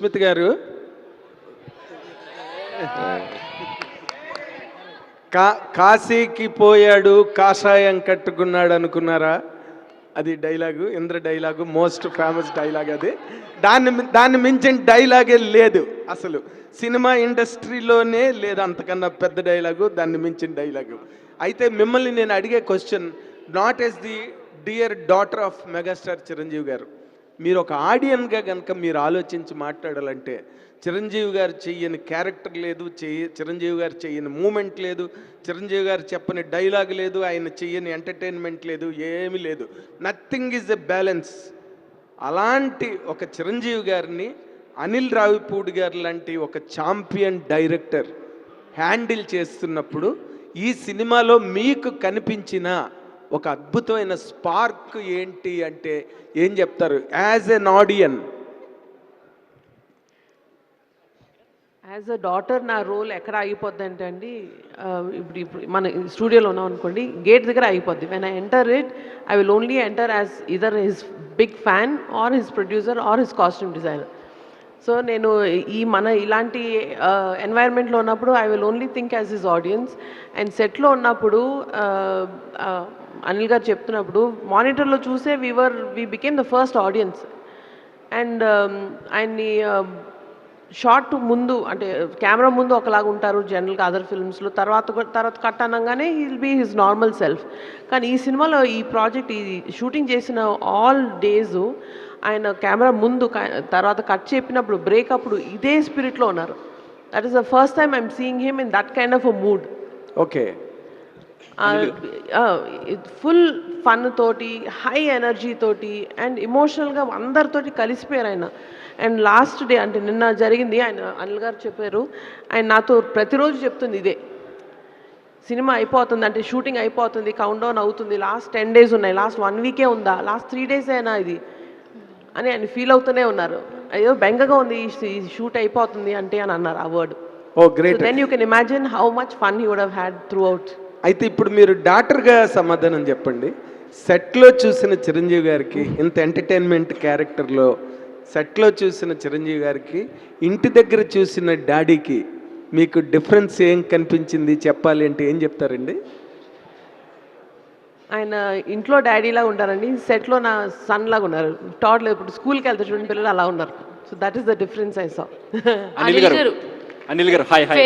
Smith గారు కాశీకి పోయాడు కాషాయం కట్టుకున్నాడు అనుకున్నారా? అది dialogue, Indra dialogue, most famous dialogue అది. దాన్ని మించిన డైలాగే లేదు అసలు సినిమా ఇండస్ట్రీలోనే లేదు. అంతకన్నా పెద్ద డైలాగు, దాన్ని మించిన డైలాగు. అయితే మిమ్మల్ని నేను అడిగే question not as the dear daughter of megastar Chiranjeevi గారు, మీరు ఒక ఆడియన్గా కనుక మీరు ఆలోచించి మాట్లాడాలంటే చిరంజీవి గారు చెయ్యని క్యారెక్టర్ లేదు, చిరంజీవి గారు చెయ్యని మూమెంట్ లేదు, చిరంజీవి గారు చెప్పని డైలాగ్ లేదు, ఆయన చెయ్యని ఎంటర్టైన్మెంట్ లేదు, ఏమీ లేదు. Nothing is a balance. అలాంటి ఒక చిరంజీవి గారిని అనిల్ రావిపూడి గారు లాంటి ఒక ఛాంపియన్ డైరెక్టర్ హ్యాండిల్ చేస్తున్నప్పుడు ఈ సినిమాలో మీకు కనిపించిన ఒక అద్భుతమైన స్పార్క్ ఏంటి అంటే ఏం చెప్తారు as N audience? As a daughter నా రోల్ ఎక్కడ ఆగిపోద్ది అంటే అండి, ఇప్పుడు మన స్టూడియోలో ఉన్నాం అనుకోండి, గేట్ దగ్గర ఆగిపోద్ది. When I enter it, I will only enter as either his big fan or his producer or his costume designer. So నేను ఇలాంటి ఎన్వైర్న్మెంట్లో ఉన్నప్పుడు I will only think as his audience. And సెట్లో ఉన్నప్పుడు అనిల్ గారు చెప్తున్నప్పుడు మానిటర్లో చూసే we became the first audience. And ఆయన్ని షార్ట్ ముందు అంటే కెమెరా ముందు ఒకలాగా ఉంటారు జనరల్గా అదర్ ఫిల్మ్స్లో, తర్వాత కట్ అనగానే he'll be his normal self. కానీ ఈ సినిమాలో ఈ ప్రాజెక్ట్ ఈ షూటింగ్ చేసిన ఆల్ డేస్ ఆయన కెమెరా ముందు తర్వాత కట్ చెప్పినప్పుడు బ్రేక్ అప్పుడు ఇదే స్పిరిట్లో ఉన్నారు. That is the first time I'm seeing him in that kind of a mood. Okay, full fun తోటి, హై ఎనర్జీ తోటి అండ్ ఇమోషనల్గా అందరితోటి కలిసిపోయారు ఆయన. అండ్ లాస్ట్ డే అంటే నిన్న జరిగింది, ఆయన అనిల్ గారు చెప్పారు, ఆయన నాతో ప్రతిరోజు చెప్తుంది ఇదే, సినిమా అయిపోతుంది అంటే షూటింగ్ అయిపోతుంది, కౌంట్ డౌన్ అవుతుంది, లాస్ట్ 10 days ఉన్నాయి, లాస్ట్ 1 week ఉందా, లాస్ట్ 3 days అయినా ఇది అని ఆయన ఫీల్ అవుతూనే ఉన్నారు. అయ్యో బెంగగా ఉంది ఈ షూట్ అయిపోతుంది అంటే అని అన్నారు ఆ word. Oh great. Then you can imagine how much fun he would have had throughout. అయితే ఇప్పుడు మీరు డాక్టర్గా సమాధానం చెప్పండి. సెట్లో చూసిన చిరంజీవి గారికి, ఇంత ఎంటర్టైన్మెంట్ క్యారెక్టర్లో సెట్లో చూసిన చిరంజీవి గారికి, ఇంటి దగ్గర చూసిన డాడీకి మీకు డిఫరెన్స్ ఏం కనిపించింది చెప్పాలి అంటే ఏం చెప్తారండి? ఆయన ఇంట్లో డాడీలాగా ఉంటారండి, సెట్లో నా సన్ లాగా ఉన్నారు. టాడ్లో ఇప్పుడు స్కూల్కి వెళ్తే చూడండి పిల్లలు అలా ఉన్నారు. So that is the difference I saw. Anil గారు హాయ్ హాయ్.